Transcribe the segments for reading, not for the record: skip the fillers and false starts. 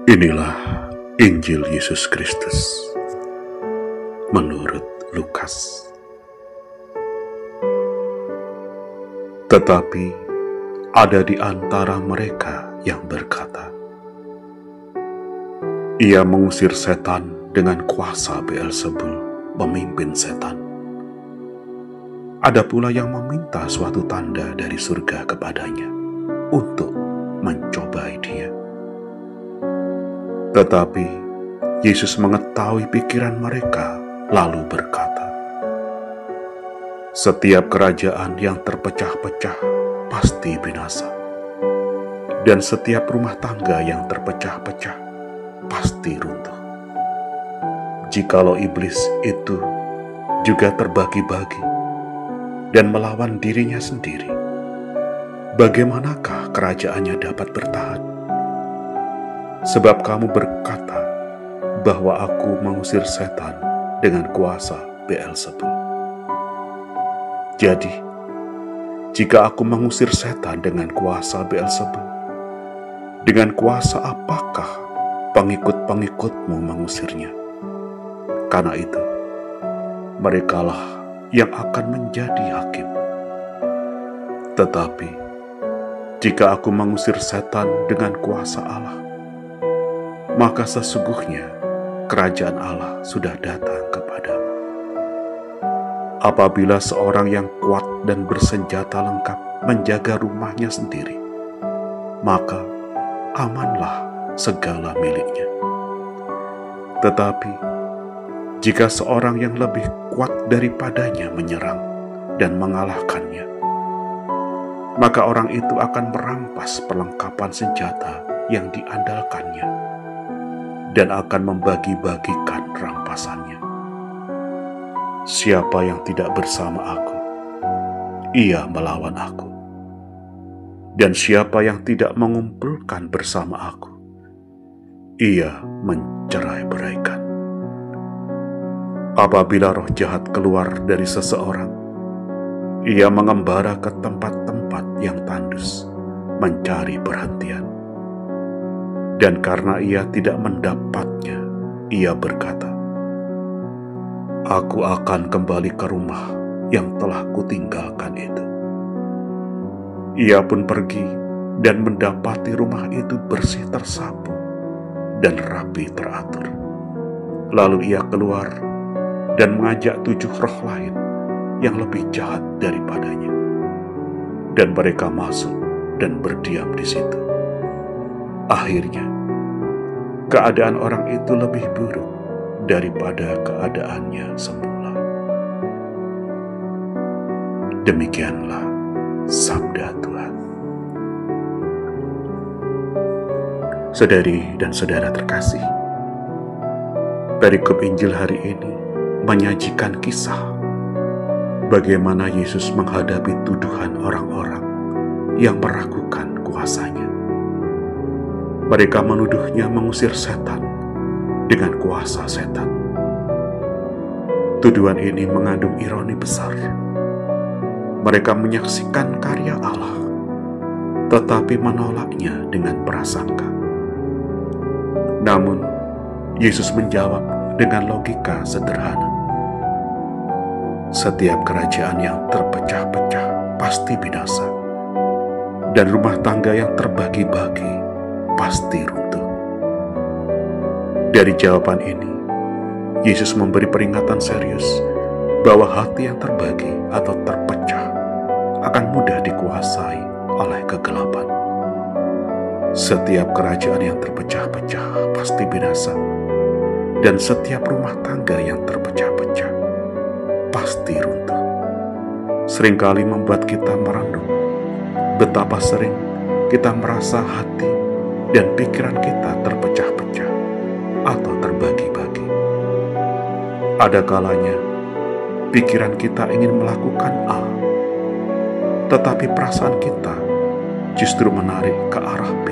Inilah Injil Yesus Kristus menurut Lukas. Tetapi ada di antara mereka yang berkata, "Ia mengusir setan dengan kuasa Beelzebul, pemimpin setan." Ada pula yang meminta suatu tanda dari surga kepadanya untuk mencobai dia. Tetapi Yesus mengetahui pikiran mereka, lalu berkata, "Setiap kerajaan yang terpecah-pecah pasti binasa, dan setiap rumah tangga yang terpecah-pecah pasti runtuh. Jikalau iblis itu juga terbagi-bagi dan melawan dirinya sendiri, bagaimanakah kerajaannya dapat bertahan? Sebab kamu berkata bahwa aku mengusir setan dengan kuasa Beelzebul. Jadi, jika aku mengusir setan dengan kuasa Beelzebul, dengan kuasa apakah pengikut-pengikutmu mengusirnya? Karena itu, merekalah yang akan menjadi hakim. Tetapi, jika aku mengusir setan dengan kuasa Allah, maka sesungguhnya kerajaan Allah sudah datang kepadamu. Apabila seorang yang kuat dan bersenjata lengkap menjaga rumahnya sendiri, maka amanlah segala miliknya. Tetapi, jika seorang yang lebih kuat daripadanya menyerang dan mengalahkannya, maka orang itu akan merampas perlengkapan senjata yang diandalkannya dan akan membagi-bagikan rampasannya. Siapa yang tidak bersama aku, ia melawan aku. Dan siapa yang tidak mengumpulkan bersama aku, ia mencerai-beraikan. Apabila roh jahat keluar dari seseorang, ia mengembara ke tempat-tempat yang tandus, mencari perhentian. Dan karena ia tidak mendapatnya, ia berkata, "Aku akan kembali ke rumah yang telah kutinggalkan itu." Ia pun pergi dan mendapati rumah itu bersih tersapu dan rapi teratur. Lalu ia keluar dan mengajak 7 roh lain yang lebih jahat daripadanya. Dan mereka masuk dan berdiam di situ. Akhirnya, keadaan orang itu lebih buruk daripada keadaannya semula. Demikianlah sabda Tuhan. Saudari dan saudara terkasih, perikop Injil hari ini menyajikan kisah bagaimana Yesus menghadapi tuduhan orang-orang yang meragukan kuasanya. Mereka menuduhnya mengusir setan dengan kuasa setan. Tuduhan ini mengandung ironi besar. Mereka menyaksikan karya Allah, tetapi menolaknya dengan prasangka. Namun, Yesus menjawab dengan logika sederhana. Setiap kerajaan yang terpecah-pecah pasti binasa, dan rumah tangga yang terbagi-bagi pasti runtuh. Dari jawaban ini, Yesus memberi peringatan serius bahwa hati yang terbagi atau terpecah akan mudah dikuasai oleh kegelapan. Setiap kerajaan yang terpecah-pecah pasti binasa, dan setiap rumah tangga yang terpecah-pecah pasti runtuh. Seringkali membuat kita merenung betapa sering kita merasa hati dan pikiran kita terpecah-pecah atau terbagi-bagi. Ada kalanya pikiran kita ingin melakukan A, tetapi perasaan kita justru menarik ke arah B.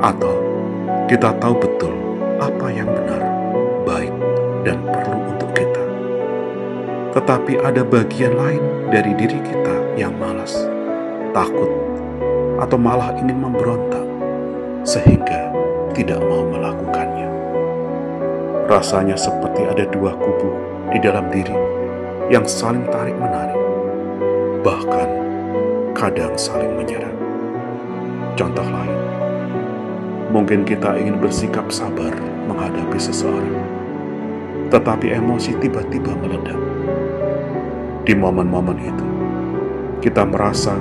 Atau kita tahu betul apa yang benar, baik, dan perlu untuk kita, tetapi ada bagian lain dari diri kita yang malas, takut, atau malah ingin memberontak, sehingga tidak mau melakukannya. Rasanya seperti ada dua kubu di dalam diri yang saling tarik-menarik, bahkan kadang saling menyerang. Contoh lain, mungkin kita ingin bersikap sabar menghadapi seseorang, tetapi emosi tiba-tiba meledak. Di momen-momen itu, kita merasa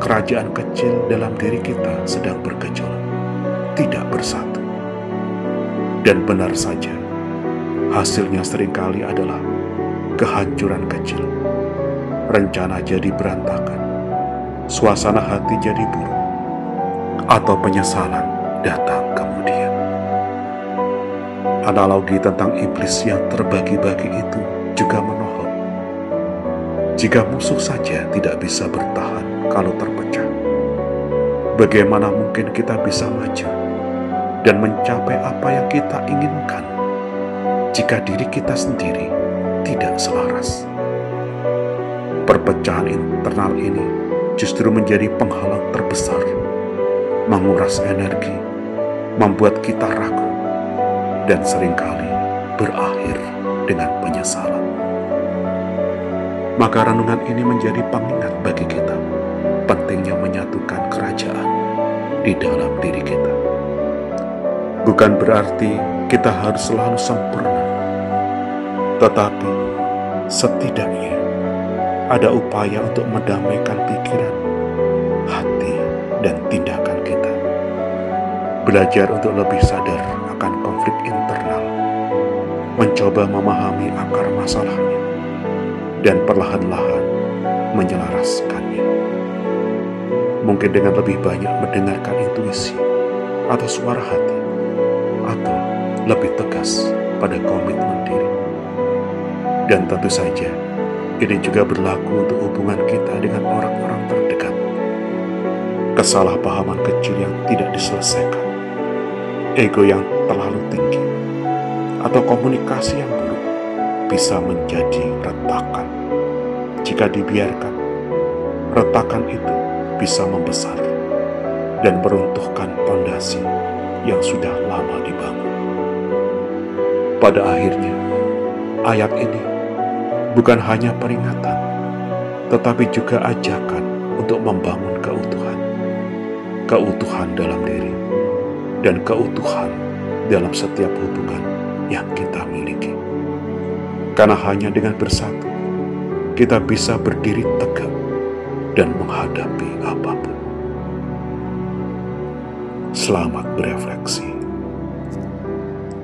kerajaan kecil dalam diri kita sedang bergejolak, tidak bersatu. Dan benar saja, hasilnya seringkali adalah kehancuran kecil, rencana jadi berantakan, suasana hati jadi buruk, atau penyesalan datang kemudian. Analogi tentang iblis yang terbagi-bagi itu juga menohok. Jika musuh saja tidak bisa bertahan kalau terpecah, bagaimana mungkin kita bisa maju dan mencapai apa yang kita inginkan jika diri kita sendiri tidak selaras? Perpecahan internal ini justru menjadi penghalang terbesar, menguras energi, membuat kita ragu, dan seringkali berakhir dengan penyesalan. Maka renungan ini menjadi pengingat bagi kita pentingnya menyatukan kerajaan di dalam diri kita. Bukan berarti kita harus selalu sempurna, tetapi setidaknya ada upaya untuk mendamaikan pikiran, hati, dan tindakan kita. Belajar untuk lebih sadar akan konflik internal, mencoba memahami akar masalahnya, dan perlahan-lahan menyelaraskannya. Mungkin dengan lebih banyak mendengarkan intuisi atau suara hati, atau lebih tegas pada komitmen diri. Dan tentu saja, ini juga berlaku untuk hubungan kita dengan orang-orang terdekat. Kesalahpahaman kecil yang tidak diselesaikan, ego yang terlalu tinggi, atau komunikasi yang buruk bisa menjadi retakan. Jika dibiarkan, retakan itu bisa membesar dan meruntuhkan fondasi yang sudah lama dibangun. Pada akhirnya, ayat ini bukan hanya peringatan, tetapi juga ajakan untuk membangun keutuhan. Keutuhan dalam diri, dan keutuhan dalam setiap hubungan yang kita miliki. Karena hanya dengan bersatu, kita bisa berdiri tegak dan menghadapi apapun. Selamat berefleksi.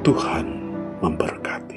Tuhan memberkati.